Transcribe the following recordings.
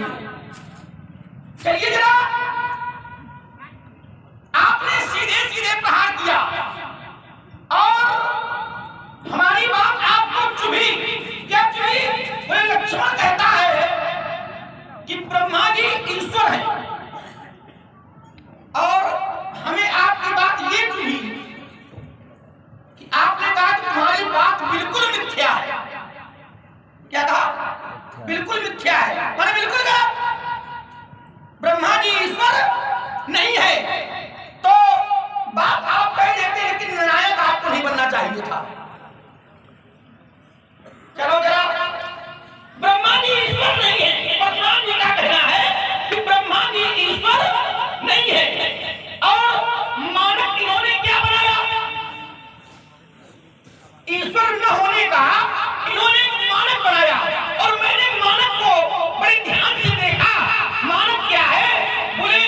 नहीं। चलिए जरा, आपने सीधे सीधे प्रहार किया और हमारी बात आपको चुभी। क्या चुभी? बोले लक्ष्मण कहता है कि ब्रह्मा जी ईश्वर है और हमें आपकी बात ये चुभी कि आपने कहा कि तुम्हारी बात बिल्कुल मिथ्या है। क्या कहा? बिल्कुल मिथ्या है, माने बिल्कुल गलत। ब्रह्मा जी ईश्वर नहीं है तो बात आप कह देते, लेकिन निर्णायक आपको नहीं बनना चाहिए था। चलो जरा, ब्रह्मा जी ईश्वर नहीं है, परशुराम जी का कहना है कि ब्रह्मा जी ईश्वर नहीं है और मानव इन्होंने क्या बनाया? ईश्वर न होने का इन्होंने मानव बनाया और मैंने मानव को बड़े ध्यान से देखा। मानव क्या है? बोले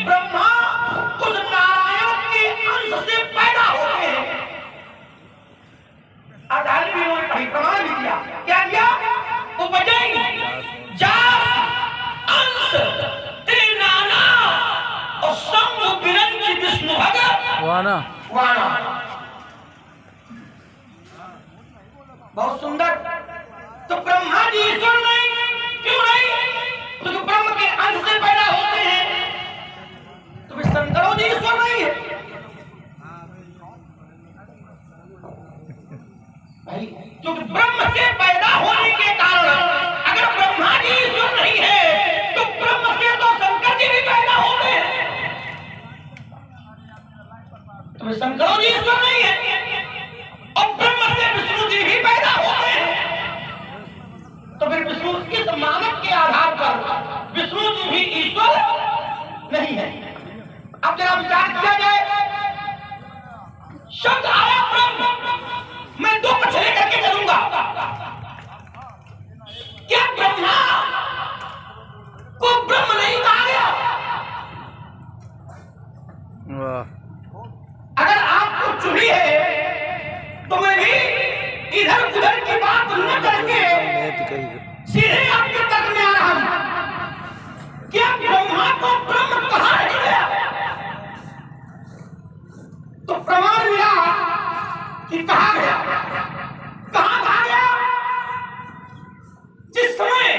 ब्रह्मा उस नारायण के अंश से पैदा होते हैं। आचार्य भी उन्होंने कहीं प्रमाण भी दिया। क्या दिया? उपजय जात अंश ते नाना और संग बिरंज विष्णु भगत वाना वाना। बहुत सुंदर। तो ब्रह्मा जी ईश्वर नहीं, क्यों नहीं? क्योंकि ब्रह्म के अंश से पैदा होते हैं। तो शंकरों जी ईश्वर नहीं है भाई, क्योंकि ब्रह्म से पैदा होने के कारण अगर ब्रह्मा जी ईश्वर नहीं है तो ब्रह्म से तो शंकर जी भी पैदा होते हैं। तो शंकरों जी ईश्वर नहीं है और ब्रह्म से विष्णु जी भी पैदा होते हैं। तो फिर विष्णु इस मानव के आधार पर विष्णु जी भी ईश्वर नहीं है। अब जरा विचार किया जाए। शब्द आया ब्रह्म, मैं दो पछले करके चलूंगा। क्या ब्रह्मा को ब्रह्म नहीं कहा गया? अगर आपको चुभी है तो मैं भी इधर उधर की बात न करके सीधे आपके तक में आ रहा हूं। क्या ब्रह्मा को ब्रह्म कहा नहीं गया? तो प्रमाण मिला कि कहा गया। कहा कहा गया? जिस समय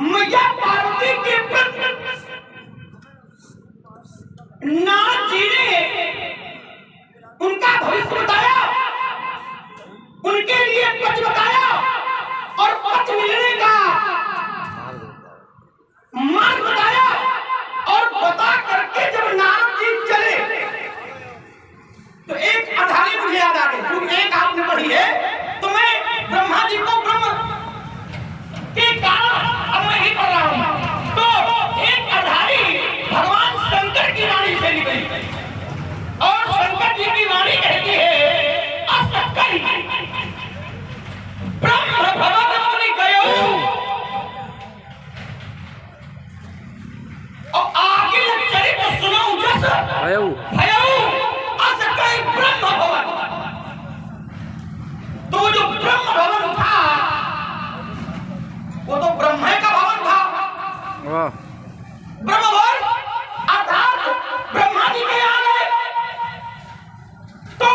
मैया पार्वती के प्रति नारद जी ने उनका भविष्य बताया, उनके लिए पथ बताया और पथ मिलने का मार्ग बताया और बता करके जब नारद जी चले तो एक अधारी मुझे याद आ गई, क्योंकि एक आपने पढ़ी है तो मैं ब्रह्मा जी को ब्रह्म के कारण अब मैं ही पढ़ रहा हूं। तो एक अधारी भगवान शंकर की वाणी से निकली और शंकर जी की वाणी कहती है असक्करी ब्रह्म भवन मुनि गयो और आगे चरित्र सुनो जस भयो असक्करी ब्रह्म भवन। तो जो ब्रह्म भवन था वो तो ब्रह्म का भवन था। ब्रह्म भवन अर्थात ब्रह्मा जी के आ गए तो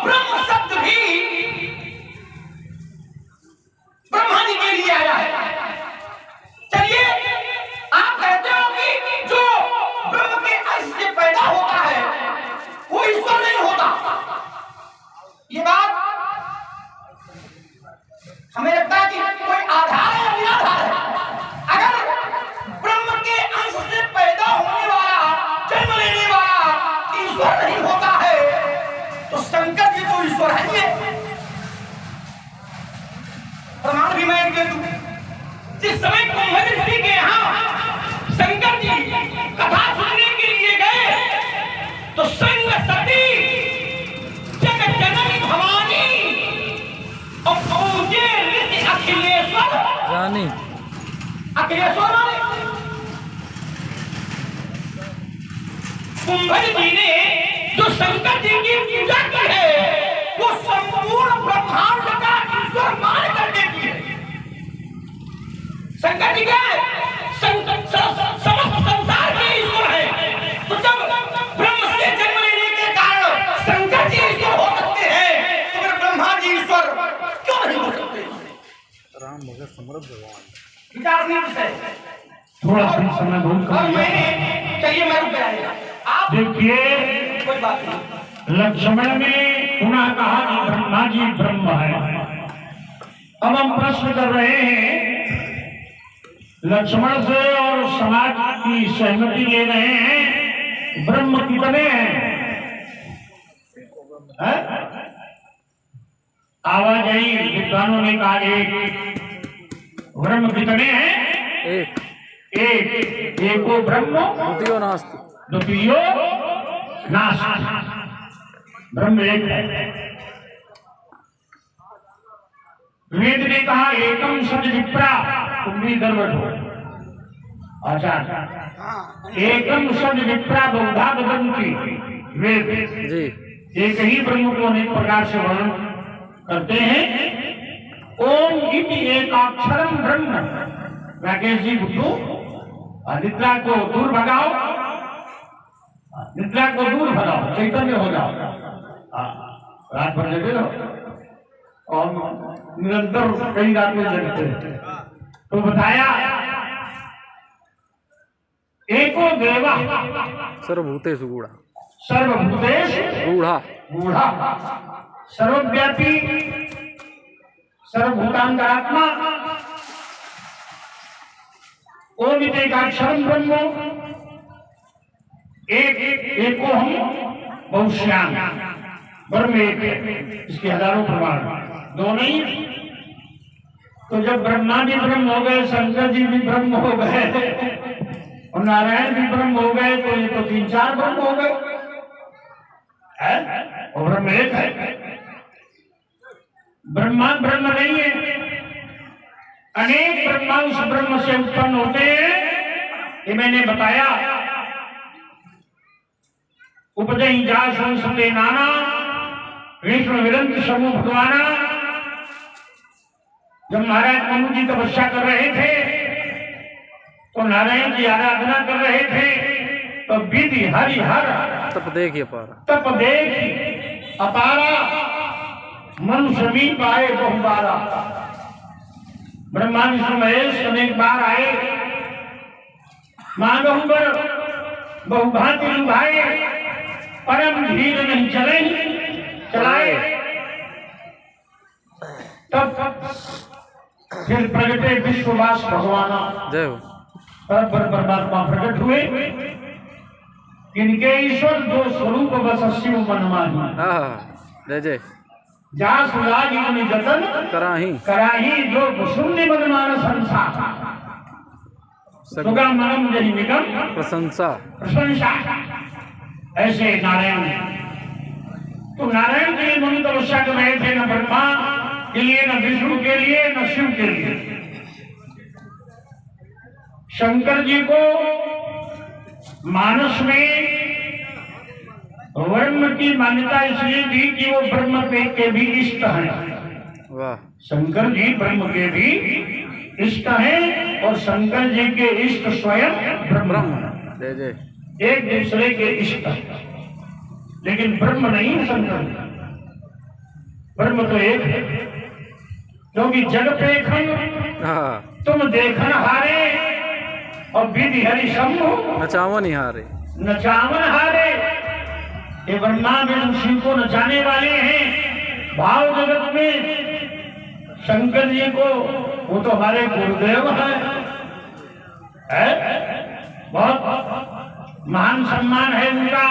ब्रह्म शब्द भी ब्रह्मा जी के लिए आया है। चलिए, आप कहते हो कि जो ब्रह्म के अंश से पैदा होता है वो ईश्वर नहीं होता। ये बात हमें लगता है कि कोई आधार है या निराधार है। अगर ब्रह्म के अंश से पैदा होने वाला, जन्म लेने वाला ईश्वर नहीं होता है तो शंकर जी तो ईश्वर है। प्रमाण भी मैं दे दूं। जिस समय कुंभज ऋषि के यहाँ शंकर जी कथा सुनने के लिए गए तो संग सती जग जननी भवानी और पूजे ऋषि अखिलेश्वर रानी। अखिलेश्वर रानी कुंभज जी ने जो शंकर जी की पूजा की है वो संपूर्ण ब्रह्मांड का ईश्वर मान कर देती है। शंकर जी के समस्त संसार के ईश्वर है। तो जब ब्रह्म से जन्म लेने के कारण शंकर जी ईश्वर हो सकते हैं, तो फिर ब्रह्मा जी ईश्वर क्यों नहीं हो सकते? राम भगत समर्थ भगवान विचार नहीं है। थोड़ा सा समय बहुत कम है। चलिए मैं रुक जाएगा आप देखिए, कोई बात नहीं। लक्ष्मण ने पुनः कहा कि ब्रह्मा जी ब्रह्म है। अब हम प्रश्न कर रहे हैं लक्ष्मण से और समाज की सहमति ले रहे हैं, ब्रह्म कितने हैं? है? आवाज आई, विद्वानों ने कहा एक। ब्रह्म कितने हैं? एक एको ब्रह्म द्वितीयो नास्ति द्वितीयो नास्ति। ब्रह्म एक है। वेद ने कहा एकम सद विप्रा, तुम भी गर्वट हो। अच्छा, एकम सद विप्रा बहुधा वदन्ति। वेद जी एक ही ब्रह्म को अनेक प्रकार से वर्णन करते हैं। ओम इति एकाक्षरम ब्रह्म। राकेश जी बुद्धू, निद्रा को दूर भगाओ, निद्रा को दूर भगाओ, चैतन्य हो जाओ। रात भर जगे रहो और निरंतर कई रातें जगते हैं। तो बताया एको देवा सर्वभूतेषु गूढ़ा सर्वभूतेषु गूढ़ा गूढ़ा, सर्वव्यापी, सर्वभूतांतरात्मा। ओम एकाक्षरम ब्रह्म, एको हम बहुश्याम। ब्रह्म एक है, इसके हजारों प्रमाण, दो नहीं। तो जब ब्रह्मा भी ब्रह्म हो गए, शंकर जी भी ब्रह्म हो गए और नारायण भी ब्रह्म हो गए, तो ये तो 3-4 ब्रह्म हो गए। और ब्रह्म एक है। ब्रह्मा ब्रह्म नहीं है, अनेक ब्रह्मा उस ब्रह्म से उत्पन्न होते हैं। ये मैंने बताया। उपजई जा संसदे नाना विष्णु विरंत समूह भगवाना। जब महाराज मनु जी तपस्या कर रहे थे तो नारायण की आराधना कर रहे थे, तो विधि हरि हर तप देखिए पारा तप देख अपारा, मनु समीप आए बहुबारा। ब्रह्मा विष्णु महेश अनेक बार आए, मानवंबर बहुभांति लुभाए, परम धीर नहीं चले चलाए। तब फिर प्रगटे विश्ववास भगवान, जय हो परमात्मा प्रकट हुए। इनके ईश्वर जो स्वरूप बस शिव मनमाही। हाँ जय जय जा सुराज मुनि जतन कराही जो शून्य मनमान संसार। सुगम मनम जहि निगम प्रशंसा प्रशंसा। ऐसे नारायण, तो नारायण के लिए मुनि तपस्या कर रहे थे, न ब्रह्मा के लिए, न विष्णु के लिए, न शिव के लिए। शंकर जी को मानस में ब्रह्म की मान्यता इसलिए दी कि वो ब्रह्म के भी इष्ट हैं। वाह, शंकर जी ब्रह्म के भी इष्ट हैं और शंकर जी के इष्ट स्वयं ब्रह्म हैं। जय जय एक दूसरे के इष्ट हैं, लेकिन ब्रह्म नहीं है शंकर। ब्रह्म तो एक है, क्योंकि जग पेखन हाँ तुम देखन हारे और विधि हरि शंभु नचावन ही हारे नचावन हारे। ये ब्रह्मा विष्णु शिव को नचाने वाले हैं भाव जगत में। शंकर जी को वो तो हमारे गुरुदेव है, बहुत महान सम्मान है उनका।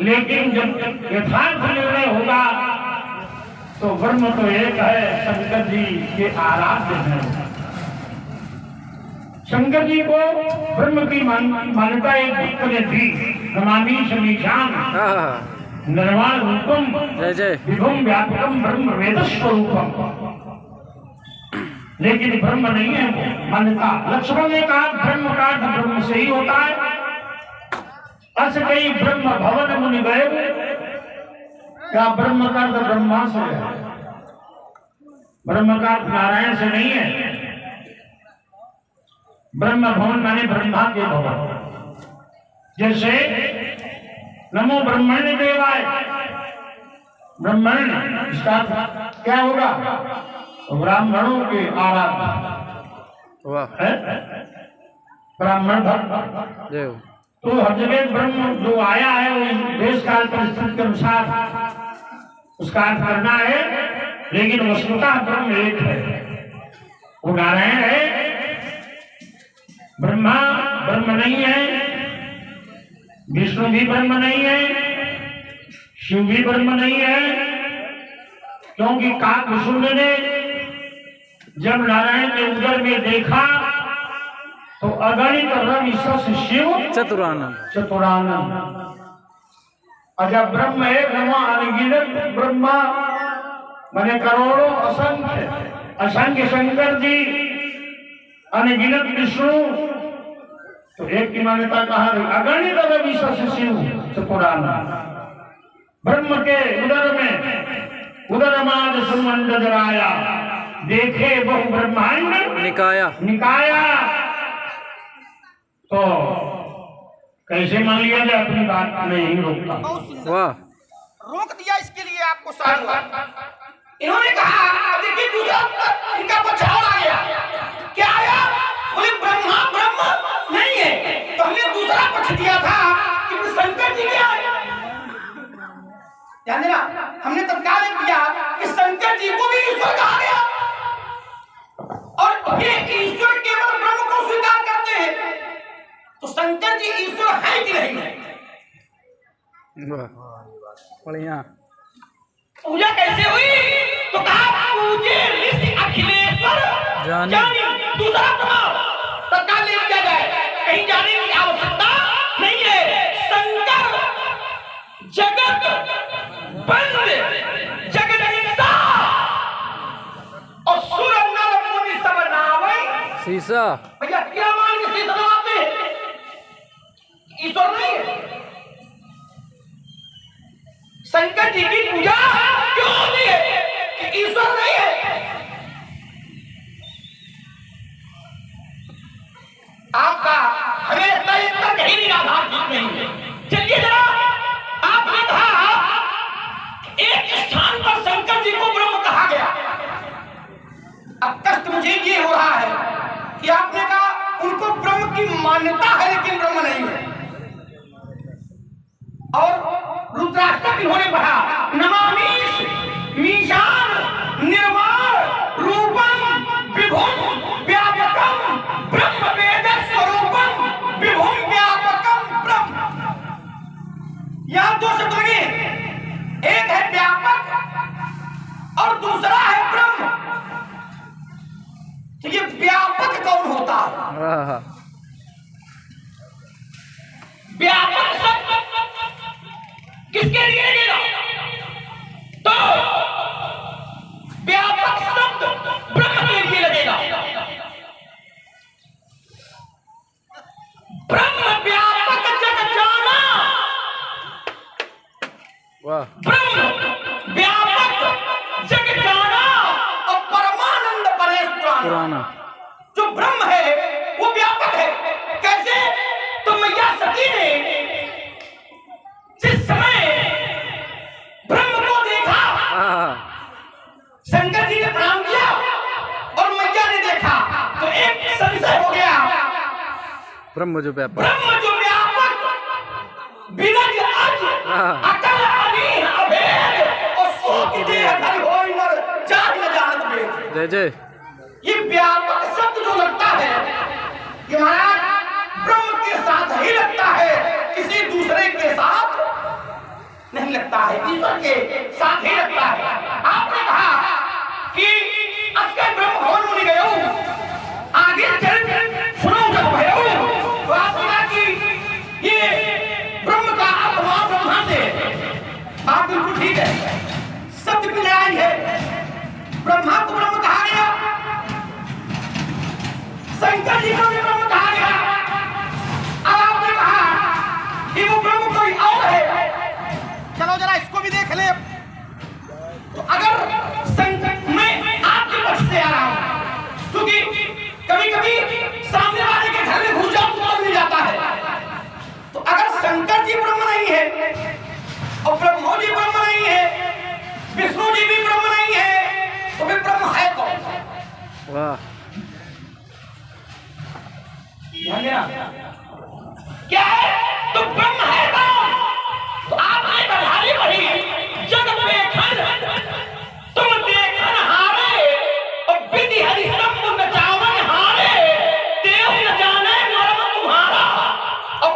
लेकिन जब यथार्थ निर्णय होगा तो ब्रह्म तो एक है, शंकर जी के आराध्य हैं। शंकर जी को ब्रह्म की मान्यता एक भक्त ने दी, नमामि शमीशान निर्वाण रूपम जय जय विभुम व्यापकम ब्रह्म वेद स्वरूपम। लेकिन ब्रह्म नहीं है मान्यता। लक्ष्मण ने कहा ब्रह्म का अर्थ ब्रह्म से ही होता है। अस कई ब्रह्म भवन मुनि गए, क्या ब्रह्म का अर्थ ब्रह्मा से है? ब्रह्म का अर्थ नारायण से नहीं है। ब्रह्म भवन माने ब्रह्मा के भवन। जैसे नमो ब्रह्मण्य देवाय, ब्रह्मण्य इसका क्या होगा? ब्राह्मणों के आराध्य, वाह ब्राह्मण भक्त। देव तो हर जगह ब्रह्म जो आया है वो देश काल परिस्थिति के अनुसार उसका अर्थ करना है, लेकिन वस्तुतः ब्रह्म एक है, वो नारायण है। ब्रह्मा ब्रह्म नहीं है, विष्णु भी ब्रह्म नहीं है, शिव भी ब्रह्म नहीं है, क्योंकि काकभूषुंड ने जब नारायण के उदर में देखा तो अगणित रवि सस शिव चतुरानंद चतुरानंद। अच्छा, ब्रह्म है ब्रह्मा अनगिनत ब्रह्मा माने करोड़ों असंख्य, असंख्य शंकर जी, अनगिनत विष्णु। तो एक की मान्यता कहा अगणित रवि सस शिव चतुरानंद। ब्रह्म के उदर में उदरमाद सुमंड जराया, देखे बहु ब्रह्मांड निकाया निकाया। तो कैसे मान लिया जाए? अपनी बात नहीं रोकता। बहुत सुंदर वाह रोक दिया, इसके लिए आपको साधुवाद। इन्होंने कहा, देखिए दूसरा इनका बचाव आ गया। क्या आया? बोले ब्रह्मा ब्रह्म नहीं है। तो हमने दूसरा पक्ष दिया था कि शंकर जी क्या है, ध्यान देना। हमने तत्काल दिया कि शंकर जी को भी ईश्वर कहा गया, और ये ईश्वर केवल ब्रह्म को स्वीकार करते हैं। तो शंकर जी ईश्वर है कि नहीं है? वाह बढ़िया। पूजा कैसे हुई? तो कहा पूजे ऋषि अखिलेश्वर जानी। दूसरा प्रमाण तत्काल ले लिया जाए, कहीं जाने की आवश्यकता नहीं है। शंकर जगत बंद जगदीशा और सुर नर मुनि सब नावे। शीशा भैया क्या मान के शीशा नवाते हैं? ईश्वर नहीं है। शंकर जी की पूजा क्यों होती है कि ईश्वर नहीं है? आपका हमें लगता है इसका कहीं भी आधार ठीक नहीं है। चलिए जरा, आपने कहा एक स्थान पर शंकर जी को ब्रह्म कहा गया। अब कष्ट मुझे ये हो रहा है कि आपने कहा उनको ब्रह्म की मान्यता है लेकिन ब्रह्म नहीं है। और रुद्राष्टक इन्होंने पढ़ा, नमामीश मीशान निर्वाण रूपम विभुम व्यापकम ब्रह्म वेद स्वरूपम विभुम व्यापकम ब्रह्म। यहां दो शब्द लगे, एक है व्यापक और दूसरा है ब्रह्म। तो ये व्यापक कौन होता है? वाह व्यापक शब्द किसके लिए लगेगा? तो व्यापक शब्द ब्रह्म के लिए लगेगा। ब्रह्म व्यापक जग जाना, वाह ब्रह्म व्यापक जग जाना और परमानंद परेश पुराना। जो ब्रह्म है वो व्यापक है। कैसे? तो मैया सती ने जिस समय ब्रह्म को देखा, शंकर जी ने प्रणाम किया और मैया ने देखा, तो एक संशय हो गया। ब्रह्म जो व्यापक बिरज अज अकल अनीह अभेद और सोच दे अकल होई नर जाग न जानत भेद। जय जय। ये व्यापक शब्द जो लगता है ये महाराज ब्रह्म के साथ ही लगता है, किसी दूसरे के साथ नहीं लगता है, ईश्वर के साथ ही लगता है। आपने कहा कि अक्के ब्रह्म भवन मुनि गयो, आगे चल सुनो जब भयो। तो आपने कहा कि ये ब्रह्म का आत्मा ब्रह्मा से, बात बिल्कुल ठीक है, शब्द की लड़ाई है। ब्रह्मा को ब्रह्म कहा गया, शंकर जी को भी ब्रह्म कहा गया। अब आपने कहा कि वो ब्रह्म कोई और है। चलो जरा इसको भी देख ले। तो अगर मैं आपके पक्ष से आ रहा हूं, क्योंकि कभी कभी सामने वाले वाह ध्यान देना। क्या है? तो ब्रह्म है कौन? तो आपने बधाई पढ़ी, जग देखन तुम देखन हारे और विधि हरि शंभु नचावन हारे, देव न जाने मर्म तुम्हारा और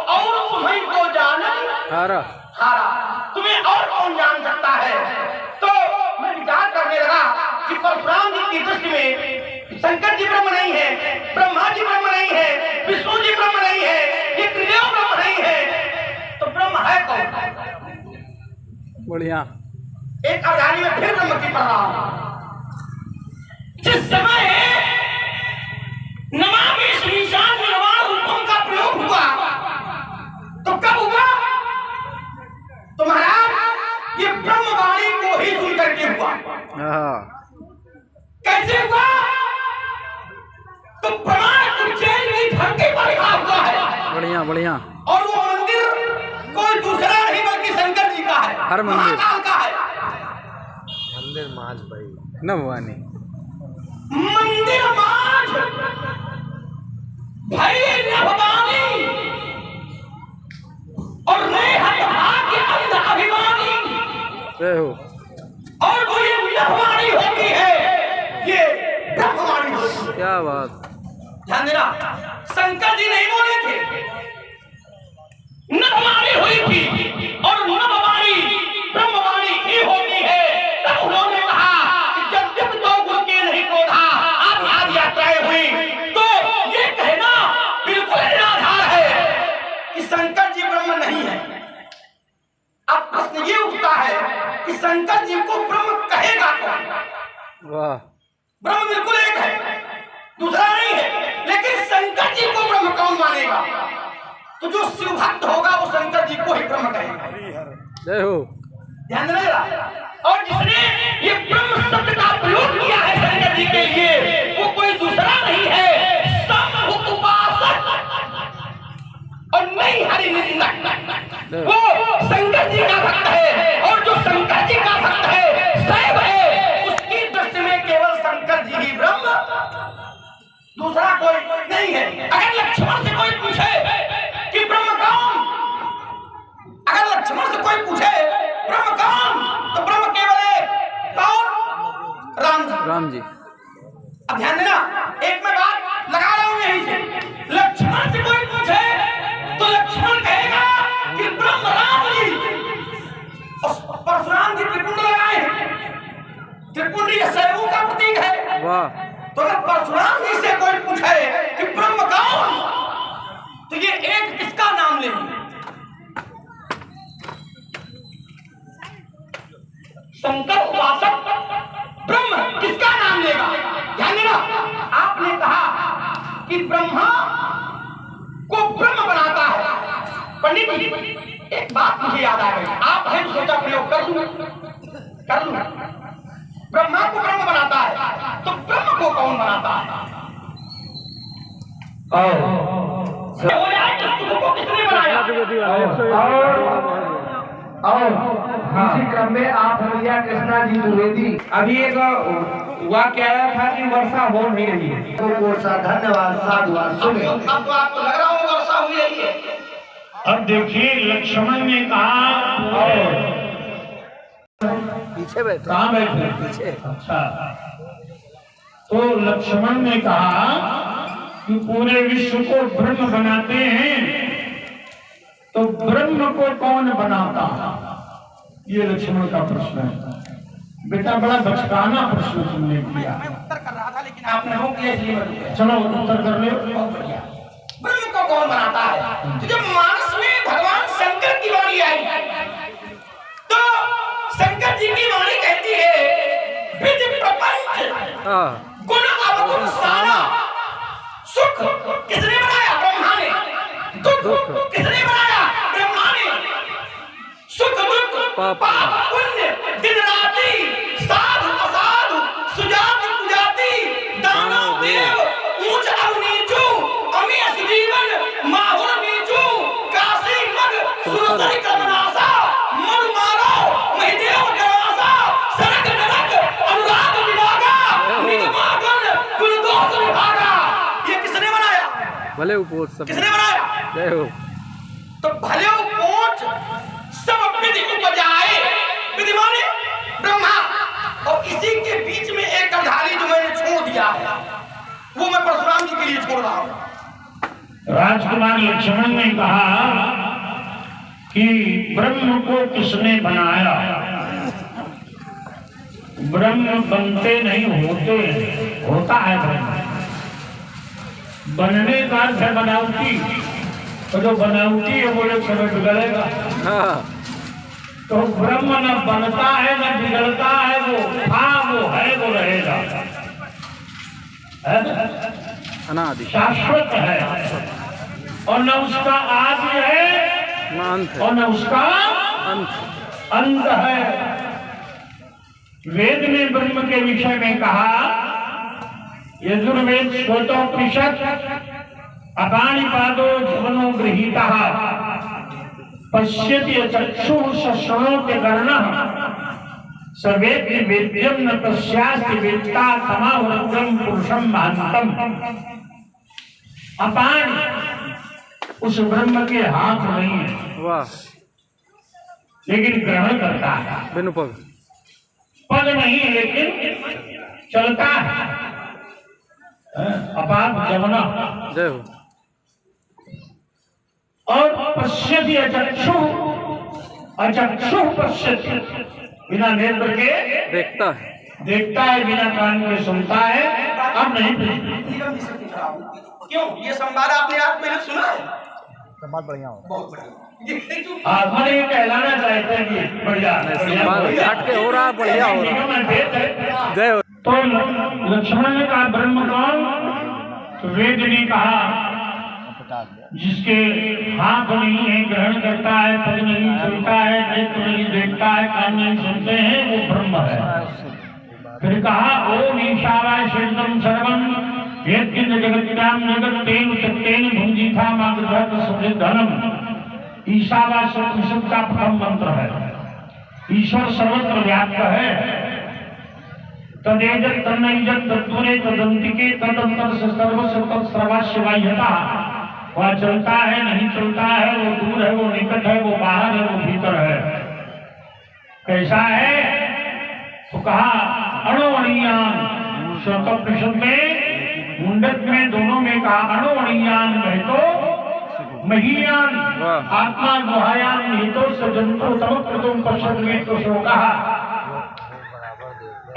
तुम्हें को जाने हारा हारा। तुम्हें और कौन जान सकता है? तो मैं विचार करने लगा कि परशुराम जी की दृष्टि में शंकर जी ब्रह्म नहीं है, ब्रह्मा जी ब्रह्म नहीं है, विष्णु जी ब्रह्म नहीं है, ये त्रिदेव ब्रह्म नहीं है, तो ब्रह्म है कौन? बढ़िया। एक अवधानी में फिर ब्रह्म की पढ़ रहा हूं। जिस समय नमामि श्रीशान निर्वाण रूपों का प्रयोग हुआ तो कब हुआ? तो महाराज ये ब्रह्मवाणी को ही सुन करके हुआ। हाँ कैसे हुआ? तो प्रमाण उज्जैन में धरती पर लिखा हुआ है। बढ़िया बढ़िया। और वो मंदिर कोई दूसरा नहीं बल्कि शंकर जी का है, हर मंदिर महाकाल का है। मंदिर माज भाई न भवानी मंदिर माज भाई न भवानी और मैं हतभाग्य अंध अभिमानी। जय हो। और वो ये ब्रह्मवाणी होती है, ये ब्रह्मवाणी होती है। क्या बात। ध्यान देना, शंकर जी नहीं बोले थे, नभवाणी हुई थी और नभवाणी ब्रह्मवाणी ही होती है। तब उन्होंने कहा कि जब जब तो गुरु के नहीं क्रोधा आदि आदि यात्राएं हुई, तो ये कहना बिल्कुल निराधार है कि शंकर जी ब्रह्म नहीं है। अब प्रश्न ये उठता है कि शंकर जी को ब्रह्म कहेगा कौन? वाह। ब्रह्म बिल्कुल एक है, दूसरा नहीं है, लेकिन शंकर जी को ब्रह्म कौन मानेगा? तो जो शिव भक्त होगा वो शंकर जी को ही ब्रह्म कहेगा। जय हो। ध्यान देना। और जिसने ये ब्रह्म शब्द का प्रयोग किया है शंकर जी के लिए, वो कोई दूसरा नहीं है, शंभु उपासक और नहीं हरि निंदक। वो शंकर जी का भक्त है और जो शंकर जी का भक्त है, शैव है, उसकी दृष्टि में केवल शंकर जी ही ब्रह्म, दूसरा कोई नहीं है। अगर लक्ष्मण से कोई पूछे कि ब्रह्म कौन, अगर लक्ष्मण से कोई पूछे ब्रह्म कौन, तो ब्रह्म केवल एक, कौन? राम जी। राम जी। अब ध्यान देना, एक मैं बात लगा रहा हूं यहीं से। लक्ष्मण से कोई पूछे तो लक्ष्मण कहेगा कि ब्रह्म राम जी। और परशुराम जी त्रिपुंड लगाए हैं, त्रिपुंड ये शैवों का प्रतीक है। वाह। तो अगर परशुराम जी से कोई पूछे कि ब्रह्म कौन, तो ये एक किसका नाम लेंगे? शंकर उपासक ब्रह्म किसका नाम लेगा? ध्यान देना, आपने कहा कि ब्रह्मा को ब्रह्म बनाता है। पंडित जी एक बात मुझे याद आ गई, आप है तो सोचा प्रयोग कर लूंगा। ब्रह्मा को ब्रह्म बनाता है, तो ब्रह्म को कौन बनाता है? हो जाए तो सुख को किसने बनाया? और इसी क्रम में आप भैया कृष्णा जी द्विवेदी अभी एक वाक्य आया था कि वर्षा हो नहीं रही है। धन्यवाद साधुवाद सुने। अब तो आपको लग रहा हो वर्षा हुई है। अब देखिए लक्ष्मण ने कहा, और पीछे बैठे। कहाँ बैठे? पीछे। अच्छा, तो लक्ष्मण ने कहा कि पूरे विश्व को ब्रह्म बनाते हैं, तो ब्रह्म को कौन बनाता? ये लक्ष्मण का प्रश्न है। बेटा बड़ा बचकाना प्रश्न तुमने किया। मैं उत्तर कर रहा था लेकिन आपने रोक लिया, इसलिए मैं रुक चलो उत्तर कर ले। बहुत बढ़िया। ब्रह्म को कौन बनाता है? तो जब मानस में भगवान शंकर की वाणी आई, तो शंकर जी की वाणी कहती है विधि प्रपंच गुण अवगुण सारा। सुख किसने बनाया? ब्रह्मा ने। दुख किसने बनाया? ब्रह्मा ने। सुख दुख पाप पुण्य दिन राति साधु असाधु सुजाति कुजाति दानव देव ऊंच और नीचू अमी असजीवन माहुर नीचू काशी मग सुरसरी क्रमनासा मन मारो महिदेव गवासा सरक नरक अनुराग विभागा निगमागन गुणदो भले उपोच सब किसने बनाया? जय हो। तो भले उपोच सब विधि उपजाए, विधि माने ब्रह्मा, और इसी के बीच में एक अर्धाली जो मैंने छोड़ दिया है वो मैं परशुराम जी के लिए छोड़ रहा हूं। राजकुमार लक्ष्मण ने कहा कि ब्रह्म को किसने बनाया? ब्रह्म बनते नहीं होते, होता है ब्रह्म। बनने का अर्थ है बनावटी, तो जो बनावटी है वो एक समय बिगड़ेगा। हाँ तो ब्रह्म न बनता है न बिगड़ता है, वो है वो रहेगा, अनादि शाश्वत है, और न उसका आदि है न अंत है, और न उसका अंत है। वेद ने ब्रह्म के विषय में कहा, यजुर्वेद श्रोतोपनिषद अपाणिपादो जीवनो गृहीतः पश्यति चक्षुः शृणोति कर्णः सर्वेति वेद्यं न तस्यास्ति वेत्ता तमाहुरग्रं पुरुषं महान्तम्। अपान उस ब्रह्म के हाथ नहीं है, वाह, लेकिन ग्रहण करता है। बिनु पग, पद नहीं लेकिन चलता है। अपान जमना। जय हो। और पश्यति अचक्षु पश्यति, बिना नेत्र के देखता है, बिना कान के सुनता है। अब नहीं क्यों? ये संवाद आपने आज पहले सुना है? संवाद बढ़िया हो, बहुत बढ़िया। आत्मा ये कहलाना चाहते हैं कि बढ़िया हट के हो रहा, बढ़िया हो रहा। जय हो। तो लक्ष्मण ने कहा ब्रह्म कौन? तो वेद ने कहा जिसके हाथ नहीं है, ग्रहण करता है, पद नहीं सुनता है, नेत्र नहीं देखता है, कान नहीं सुनते हैं, वो ब्रह्म है। फिर कहा ओम ईशावाय शीर्षम सर्वम यत्किंच जगत्याम जगत्तेन सत्तेन भुंजीथा मागधत सुधनम। ईशावाय उपनिषद का प्रथम मंत्र है। ईश्वर सर्वत्र व्याप्त है। तदेजत तन्नैजत तद्दूरे तदंतिके तदंतर से सर्वस्य तत्सर्वस्य वाह्यता। वह चलता है नहीं चलता है, वो दूर है, वो निकट है, वो बाहर है, वो भीतर है। कैसा है? तो कहा अणुअणीयान। श्रोतोपनिषद में मुंडक में दोनों में कहा अणुअणीयान कहे तो महीयान, आत्मा गुहायान निहितो सजंतो तमकृतम पश्यति तो सो कहा।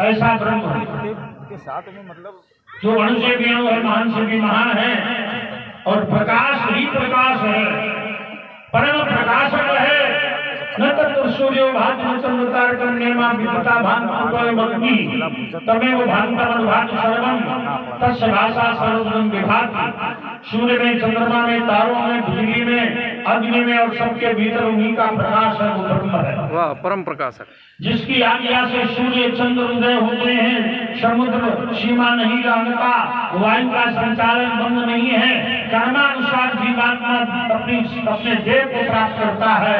ऐसा ब्रह्म के साथ में मतलब जो अणु से भी अणु है, महान से भी महान है, और प्रकाश ही प्रकाश है, परम प्रकाशक है। न तत्र सूर्यो भाति न चंद्र तारकं नेमा विद्युता भान्ति तमेव भान्तमनु भाति सर्वं तस्य भाषा सर्वं विभाति। सूर्य में, चंद्रमा में, तारों में, बिजली में, अग्नि में और सबके भीतर उन्हीं का प्रकाश है, वो ब्रह्म है। वाह, परम प्रकाशक। जिसकी आज्ञा से सूर्य चंद्र उदय होते हैं, समुद्र सीमा नहीं जानता, वायु का संचालन बंद नहीं है, कर्मानुसार जीवात्मा अपने देह को प्राप्त करता है,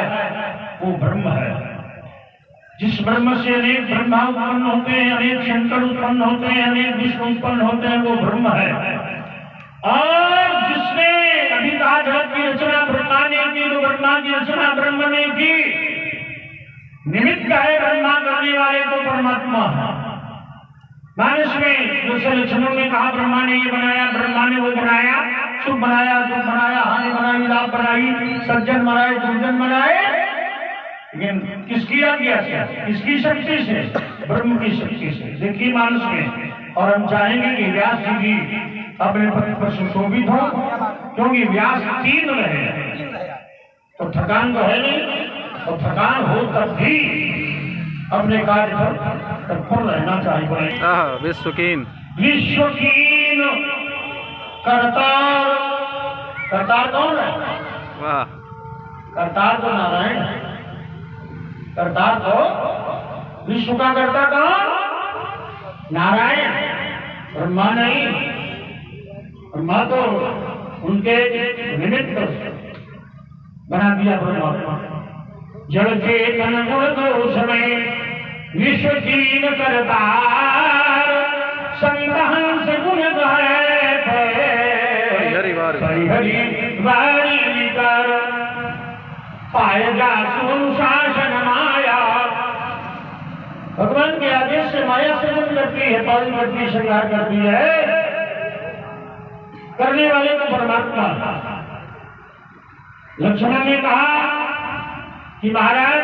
वो ब्रह्म है। जिस ब्रह्म से अनेक ब्रह्मा उत्पन्न होते हैं, अनेक शंकर उत्पन्न होते हैं, अनेक विष्णु उत्पन्न होते हैं, वो ब्रह्म है। और जिसने अभी कहा जगत की रचना ब्रह्मा ने की, तो ब्रह्मा की रचना ब्रह्म ने की, निमित्त है ब्रह्मा करने वाले तो परमात्मा है। मानस में जैसे लक्ष्मण ने कहा ब्रह्मा ने ये बनाया, ब्रह्मा ने वो बनाया, सुख बनाया, दुख बनाया, हानि बनाई, लाभ बनाई, सज्जन बनाए, दुर्जन बनाए, लेकिन किसकी आज्ञा से, किसकी शक्ति से? ब्रह्म की शक्ति से। देखिए मानस में। और हम चाहेंगे कि व्यास जी भी अपने पद पर सुशोभित हो, क्योंकि व्यास 3 रहे, तो थकान तो है नहीं, और थकान हो तब भी अपने कार्य पर तत्पर रहना चाहिए। विश्वकीन करतार। करतार कौन है? वाह, करतार तो नारायण है। करतार तो विश्व का कर्ता कौन? नारायण, ब्रह्मा नहीं। ब्रह्मा तो उनके निमित्त बना दिया ब्रह्मा। जड़ चेतन गुण दोष में विश्व कीन करतार, संत हंस गुण गाए थे। बार हरि वारी विकार पाएगा सुशासन माया। भगवान के आदेश से माया सृजन करती है, पालन करती है, श्रृंगार करती है, करने वाले को परमात्मा। लक्ष्मण ने कहा कि महाराज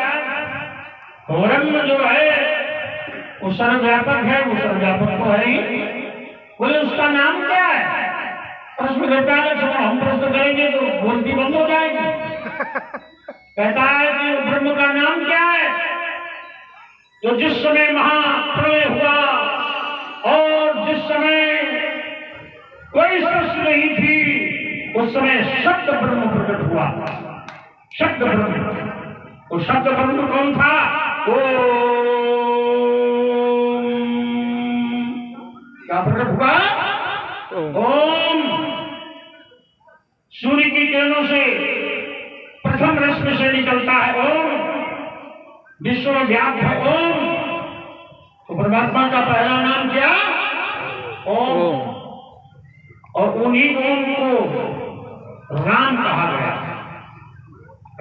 ब्रह्म जो है वो सर्वव्यापक है, वो सर्वव्यापक तो है ही, बोले उसका नाम क्या है? प्रश्न करता है लक्ष्मण, हम प्रश्न करेंगे तो बोलती बंद हो जाएगी। कहता है कि ब्रह्म का नाम क्या है? जो जिस समय महाप्रलय हुआ और जिस समय कोई सृष्टि नहीं थी, उस समय शब्द ब्रह्म प्रकट हुआ। शब्द ब्रह्म, वो शब्द ब्रह्म कौन था? क्या प्रकट हुआ? ओम। सूर्य की किरणों से प्रथम रश्मि से निकलता है ओम, विश्व व्याप्त है ओम। तो परमात्मा का पहला नाम क्या? ओम। और उन्हीं ओम को राम कहा गया।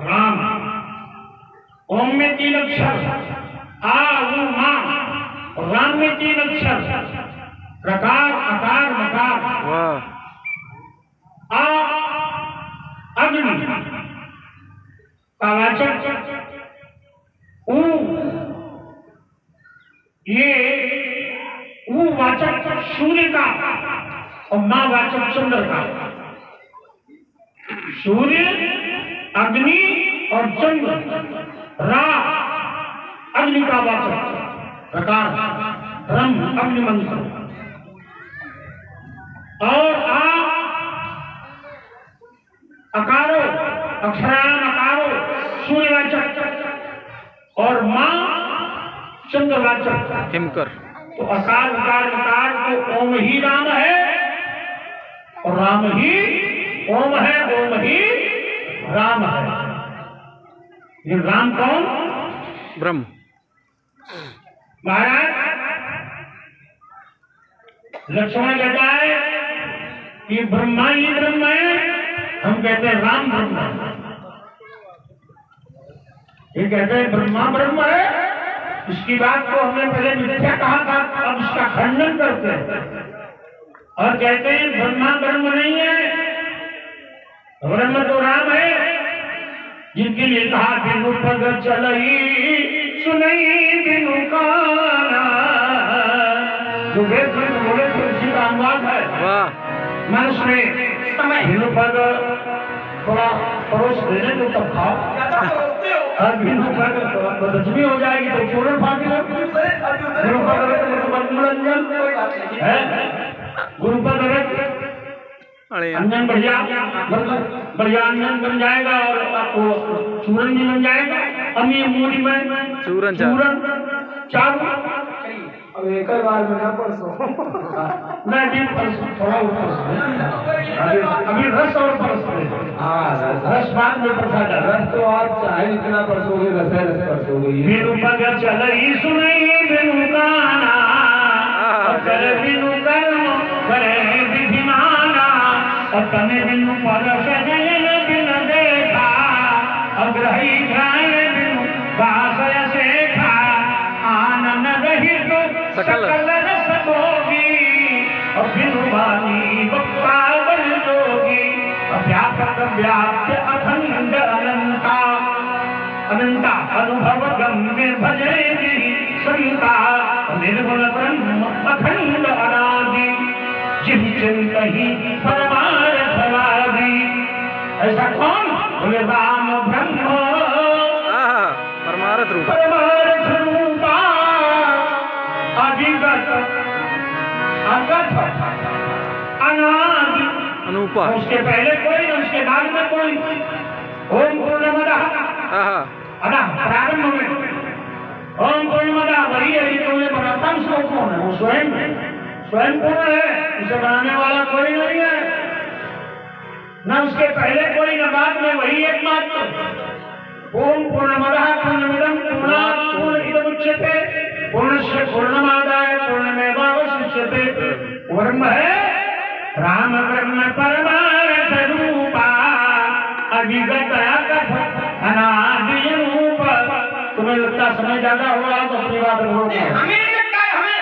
राम, ओम में 3 अक्षर, आ उ मा, और राम में 3 अक्षर, प्रकार आकार मकार। वाह। आ अग्नि का वाचक, उ ये उ वाचक सूर्य का और मां वाचक चंद्र का। सूर्य, अग्नि और चंद्र, रा अग्नि का वाचक, प्रकार ब्रह्म अग्नि मंत्र, और आ अकारो अक्षराणाम अकारो सूर्यवाचक, और मां चंद्रवाचक हिमकर। तो अकार उकार मकार तो ओम ही राम है, और राम ही ओम है, ओम ही राम है। ये राम कौन? ब्रह्म। महाराज लक्ष्मण कहता है कि ब्रह्मा ही ब्रह्म है, हम कहते हैं राम ब्रह्म है। ये कहते हैं ब्रह्मा ब्रह्म है। इसकी बात को हमने पहले मिथ्या कहा था, अब इसका खंडन करते हैं और कहते हैं ब्रह्मा ब्रह्म नहीं है, ब्रह्म तो राम है। जिनके लिए कहा बिनु पग चलई सुनई बिनु काना, जो वेद में बोले तो इसी का अनुवाद है। वाह। मनुष्य में समय बिनु पग थोड़ा परोस देने को तब खाओ, ज्यादा बोलते हो। और बिनु पग बदहजमी हो जाएगी तो चूर्ण फाटी लो। बिनु पग मनोरंजन है, गुरु पग अरे अंजन बढ़िया, बढ़िया अंजन बन जाएगा और आपको चूरन भी बन जाएगा। अमी मूरी में चूरन चावल। अब एक बार में ना परसों मैं भी थोड़ा ऊपर अभी रस और परस रस बाद में प्रसाद रस तो आप चाहे इतना परसोगे, रस है रस परसोगे। बिनु पग चलई सुनई बिनु गाना, कर बिनु कर्म करे विधिमाना, और तने बिनु परस बिन देखा, अग्रही ज्ञान बिनु वासय शेखा, आनंद रहित सकल रस भोगी, और बिनु वाणी वक्ता बल जोगी, व्यापक व्याप्य अखंड अनंता, अनंता अनुभव गम्य भजेगी संता, निर्मल ब्रह्म अखंड अनादि, जिन चिंतहि परमार्थ वादी। ऐसा कौन? बोले राम ब्रह्म परमार्थ रूप, परमार्थ रूपा, अधिगत अगत अनादि। अनूपा। उसके पहले कोई, उसके बाद में कोई। ओम पूर्णमदः अतः प्रारंभ में ओम पूर्णमदः, वही है जो ये बनाता श्लोक कौन है? वो स्वयं पूर्ण है, उसे बनाने वाला कोई नहीं है, न उसके पहले कोई न बाद में, वही एकमात्र। ओम पूर्णमदः पूर्णमिदं पूर्णात् पूर्णमिदमुच्यते पूर्णस्य पूर्णमादाय पूर्णमेवावशिष्यते। ब्रह्म है राम ब्रह्म परमार्थ विगत अनादि रूप। तुम्हें लगता समय ज्यादा हो रहा तो अपनी बात हमें नहीं लगता है, हमें